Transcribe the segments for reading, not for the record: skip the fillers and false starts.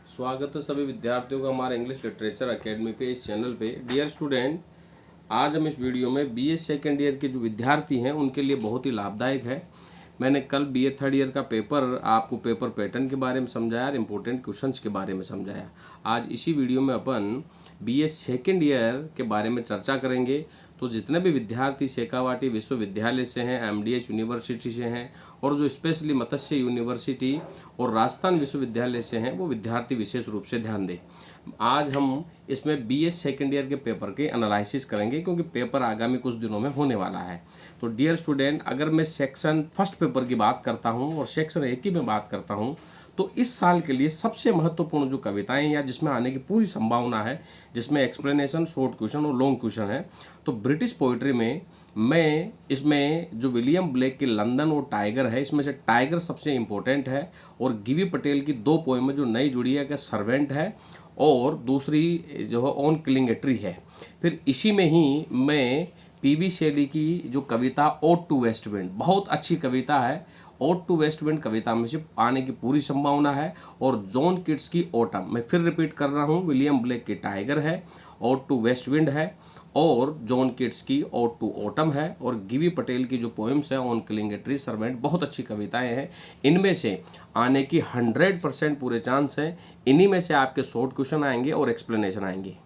स्वागत है सभी विद्यार्थियों का हमारे इंग्लिश लिटरेचर एकेडमी पे इस चैनल पे। डियर स्टूडेंट, आज हम इस वीडियो में बीए सेकेंड ईयर के जो विद्यार्थी हैं उनके लिए बहुत ही लाभदायक है। मैंने कल बीए थर्ड ईयर का पेपर आपको पेपर पैटर्न के बारे में समझाया और इम्पोर्टेंट क्वेश्चंस के बारे में समझाया। आज इसी वीडियो में अपन बीए सेकेंड ईयर के बारे में चर्चा करेंगे। तो जितने भी विद्यार्थी शेखावाटी विश्वविद्यालय से हैं, एमडीएच यूनिवर्सिटी से हैं और जो स्पेशली मत्स्य यूनिवर्सिटी और राजस्थान विश्वविद्यालय से हैं वो विद्यार्थी विशेष रूप से ध्यान दें। आज हम इसमें बीए सेकेंड ईयर के पेपर के एनालिसिस करेंगे क्योंकि पेपर आगामी कुछ दिनों में होने वाला है। तो डियर स्टूडेंट, अगर मैं सेक्शन फर्स्ट पेपर की बात करता हूँ और सेक्शन एक की मैं बात करता हूँ तो इस साल के लिए सबसे महत्वपूर्ण जो कविताएं या जिसमें आने की पूरी संभावना है, जिसमें एक्सप्लेनेशन, शॉर्ट क्वेश्चन और लॉन्ग क्वेश्चन है, तो ब्रिटिश पोइट्री में मैं इसमें जो विलियम ब्लेक की लंदन और टाइगर है, इसमें से टाइगर सबसे इम्पोर्टेंट है और गिवी पटेल की दो पोएम जो नई जुड़ी है कि सर्वेंट है और दूसरी जो है ऑन किलिंग ए ट्री है। फिर इसी में ही मैं पीबी शैली की जो कविता ओड टू वेस्ट विंड, बहुत अच्छी कविता है, ओड टू वेस्ट विंड कविता में से आने की पूरी संभावना है। और जॉन किट्स की ऑटम, मैं फिर रिपीट कर रहा हूँ, विलियम ब्लेक की टाइगर है, ओड टू वेस्ट विंड है और जॉन किट्स की ओड टू ऑटम है और गिवी पटेल की जो पोएम्स है on killing a tree, servant, बहुत अच्छी कविताएं हैं। इनमें से आने की 100% पूरे चांस हैं। इन्हीं में से आपके शॉर्ट क्वेश्चन आएंगे और एक्सप्लेनेशन आएंगे।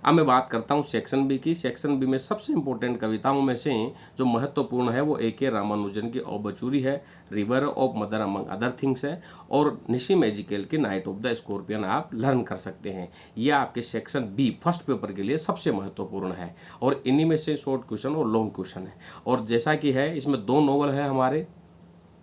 अब मैं बात करता हूँ सेक्शन बी की। सेक्शन बी में सबसे इंपॉर्टेंट कविताओं में से जो महत्वपूर्ण है वो ए.के. रामानुजन की ओबचूरी है, river of mother among other things है और निशी मैजिकल की नाइट ऑफ द स्कॉर्पियन आप लर्न कर सकते हैं। ये आपके सेक्शन बी फर्स्ट पेपर के लिए सबसे महत्वपूर्ण है और इन्हीं में से शॉर्ट क्वेश्चन और लॉन्ग क्वेश्चन है। और जैसा कि है इसमें दो नॉवल है हमारे।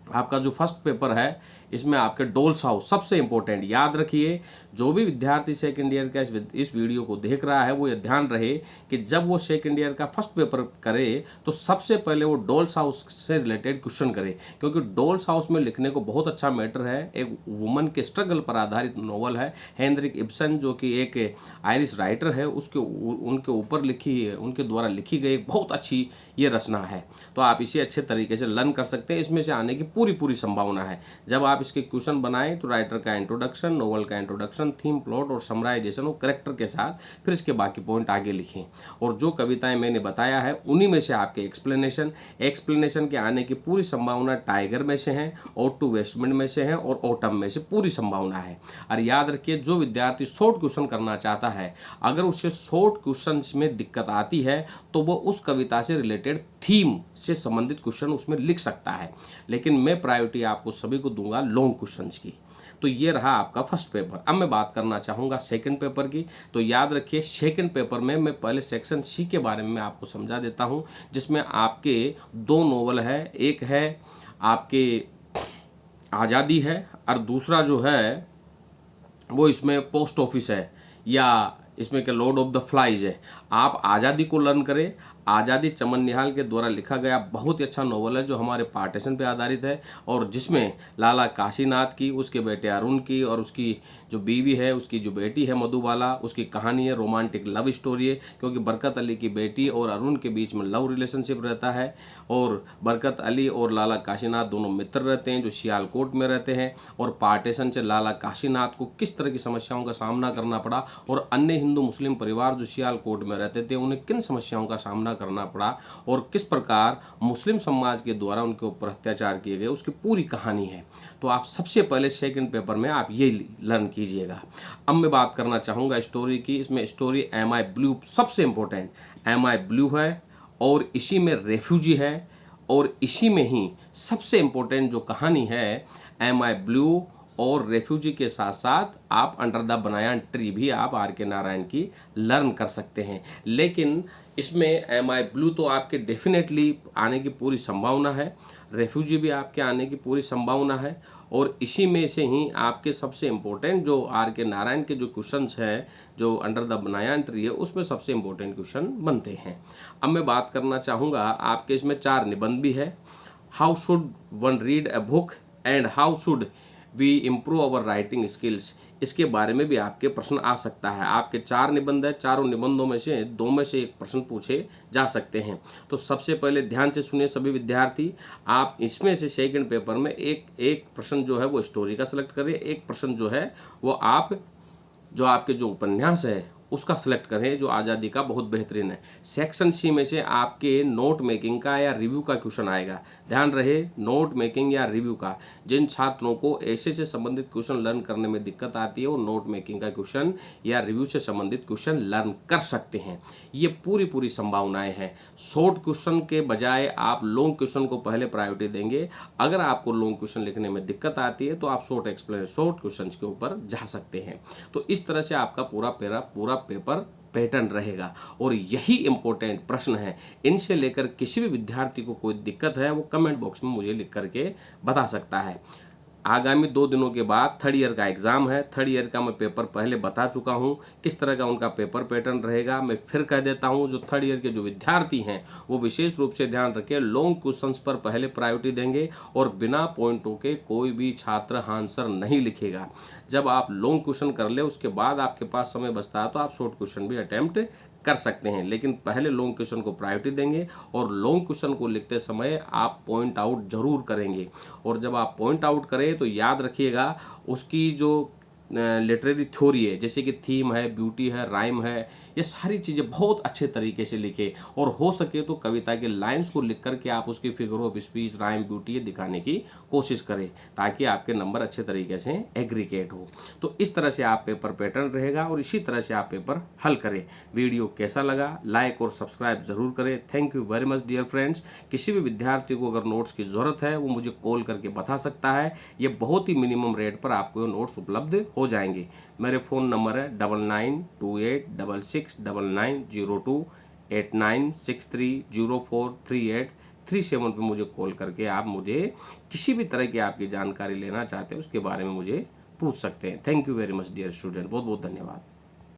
आपका जो फर्स्ट पेपर है इसमें आपके डोल्स हाउस सबसे इंपॉर्टेंट, याद रखिए। जो भी विद्यार्थी सेकेंड ईयर का इस वीडियो को देख रहा है वो ये ध्यान रहे कि जब वो सेकेंड ईयर का फर्स्ट पेपर करे तो सबसे पहले वो डोल्स हाउस से रिलेटेड क्वेश्चन करे, क्योंकि डोल्स हाउस में लिखने को बहुत अच्छा मैटर है। एक वुमन के स्ट्रगल पर आधारित नॉवल है। हेनरिक इब्सन जो कि एक आयरिश राइटर है उनके ऊपर उनके द्वारा लिखी गई बहुत अच्छी ये रचना है। तो आप इसे अच्छे तरीके से लर्न कर सकते हैं। इसमें से आने की पूरी संभावना है। जब आप इसके क्वेश्चन बनाएं तो राइटर का इंट्रोडक्शन, नोवेल का इंट्रोडक्शन, थीम, प्लॉट और समराइजेशन और करेक्टर के साथ फिर इसके बाकी पॉइंट आगे लिखें। और जो कविताएं मैंने बताया है उन्हीं में से आपके एक्सप्लेनेशन के आने की पूरी संभावना टाइगर में से है, ओड टू वेस्ट विंड में से है और ऑटम में से पूरी संभावना है। और याद रखिए, जो विद्यार्थी शॉर्ट क्वेश्चन करना चाहता है, अगर उसे शॉर्ट क्वेश्चन में दिक्कत आती है तो वो उस कविता से रिलेटेड थीम से संबंधित क्वेश्चन उसमें लिख सकता है, लेकिन मैं प्रायोरिटी आपको सभी को दूंगा लॉन्ग क्वेश्चंस की। तो ये रहा आपका फर्स्ट पेपर। अब मैं बात करना चाहूँगा सेकंड पेपर की। तो याद रखिए, सेकंड पेपर में मैं पहले सेक्शन सी के बारे में आपको समझा देता हूँ, जिसमें आपके दो नोवेल है। एक है आपके आज़ादी है और दूसरा जो है वो इसमें पोस्ट ऑफिस है, या इसमें क्या लॉर्ड ऑफ द फ्लाइज है। आप आज़ादी को लर्न करें। आज़ादी चमन निहाल के द्वारा लिखा गया बहुत ही अच्छा नॉवल है जो हमारे पार्टीशन पे आधारित है और जिसमें लाला काशीनाथ की, उसके बेटे अरुण की और उसकी जो बीवी है, उसकी जो बेटी है मधुबाला, उसकी कहानी है, रोमांटिक लव स्टोरी है, क्योंकि बरकत अली की बेटी और अरुण के बीच में लव रिलेशनशिप रहता है और बरकत अली और लाला काशीनाथ दोनों मित्र रहते हैं जो सियालकोट में रहते हैं। और पार्टीशन से लाला काशीनाथ को किस तरह की समस्याओं का सामना करना पड़ा और अन्य हिंदू मुस्लिम परिवार जो सियालकोट में रहते थे उन्हें किन समस्याओं का सामना करना पड़ा और किस प्रकार मुस्लिम समाज के द्वारा उनके ऊपर अत्याचार किए गए, उसकी पूरी कहानी है। तो आप सबसे पहले सेकंड पेपर में आप ये लर्न कीजिएगा। अब मैं बात करना चाहूँगा स्टोरी की। इसमें स्टोरी एम आई ब्लू सबसे इंपॉर्टेंट, एम आई ब्लू है और इसी में रेफ्यूजी है और इसी में ही सबसे इंपॉर्टेंट जो कहानी है एम आई ब्लू और रेफ्यूजी के साथ साथ आप अंडर द बनायान ट्री भी आप आर के नारायण की लर्न कर सकते हैं। लेकिन इसमें एम आई ब्लू तो आपके डेफिनेटली आने की पूरी संभावना है, रेफ्यूजी भी आपके आने की पूरी संभावना है और इसी में से ही आपके सबसे इम्पोर्टेंट जो आर के नारायण के जो क्वेश्चंस हैं जो अंडर द बनायान ट्री है उसमें सबसे इम्पोर्टेंट क्वेश्चन बनते हैं। अब मैं बात करना चाहूँगा, आपके इसमें 4 निबंध भी है। How should one read a book and how should we improve our writing skills, इसके बारे में भी आपके प्रश्न आ सकता है। आपके 4 निबंध है, चारों निबंधों में से 2 में से एक प्रश्न पूछे जा सकते हैं। तो सबसे पहले ध्यान से सुनिए सभी विद्यार्थी, आप इसमें से सेकंड पेपर में एक प्रश्न जो है वो स्टोरी का सिलेक्ट करिए, एक प्रश्न जो है वो आप जो आपके जो उपन्यास है उसका सिलेक्ट करें जो आज़ादी का बहुत बेहतरीन है। सेक्शन सी में से आपके नोट मेकिंग का या रिव्यू का क्वेश्चन आएगा। ध्यान रहे, नोट मेकिंग या रिव्यू का। जिन छात्रों को ऐसे से संबंधित क्वेश्चन लर्न करने में दिक्कत आती है वो नोट मेकिंग का क्वेश्चन या रिव्यू से संबंधित क्वेश्चन लर्न कर सकते हैं। ये पूरी संभावनाएं हैं। शॉर्ट क्वेश्चन के बजाय आप लॉन्ग क्वेश्चन को पहले प्रायोरिटी देंगे। अगर आपको लॉन्ग क्वेश्चन लिखने में दिक्कत आती है तो आप शॉर्ट क्वेश्चन के ऊपर जा सकते हैं। तो इस तरह से आपका पूरा पेपर पैटर्न रहेगा और यही इंपॉर्टेंट प्रश्न है। इनसे लेकर किसी भी विद्यार्थी को कोई दिक्कत है वो कमेंट बॉक्स में मुझे लिख करके बता सकता है। आगामी 2 दिनों के बाद थर्ड ईयर का एग्ज़ाम है। थर्ड ईयर का मैं पेपर पहले बता चुका हूँ किस तरह का उनका पेपर पैटर्न रहेगा। मैं फिर कह देता हूँ, जो थर्ड ईयर के जो विद्यार्थी हैं वो विशेष रूप से ध्यान रखें, लॉन्ग क्वेश्चंस पर पहले प्रायोरिटी देंगे और बिना पॉइंटों के कोई भी छात्र आंसर नहीं लिखेगा। जब आप लॉन्ग क्वेश्चन कर ले उसके बाद आपके पास समय बचता है तो आप शॉर्ट क्वेश्चन भी अटेम्प्ट कर सकते हैं, लेकिन पहले लॉन्ग क्वेश्चन को प्रायोरिटी देंगे और लॉन्ग क्वेश्चन को लिखते समय आप पॉइंट आउट जरूर करेंगे। और जब आप पॉइंट आउट करें तो याद रखिएगा उसकी जो लिटरेरी थ्योरी है, जैसे कि थीम है, ब्यूटी है, राइम है, ये सारी चीज़ें बहुत अच्छे तरीके से लिखे और हो सके तो कविता के लाइंस को लिख करके आप उसकी figure of speech, rhyme, beauty ये दिखाने की कोशिश करें ताकि आपके नंबर अच्छे तरीके से एग्रीगेट हो। तो इस तरह से आप पेपर पैटर्न रहेगा और इसी तरह से आप पेपर हल करें। वीडियो कैसा लगा लाइक और सब्सक्राइब जरूर करें। Thank you very much dear friends. किसी भी विद्यार्थी को अगर नोट्स की ज़रूरत है वो मुझे कॉल करके बता सकता है। ये बहुत ही मिनिमम रेट पर आपको नोट्स उपलब्ध हो जाएंगे। मेरे फ़ोन नंबर है 9928669902 8963043837 पर मुझे कॉल करके आप मुझे किसी भी तरह की आपकी जानकारी लेना चाहते हैं उसके बारे में मुझे पूछ सकते हैं। Thank you very much dear student, बहुत बहुत धन्यवाद।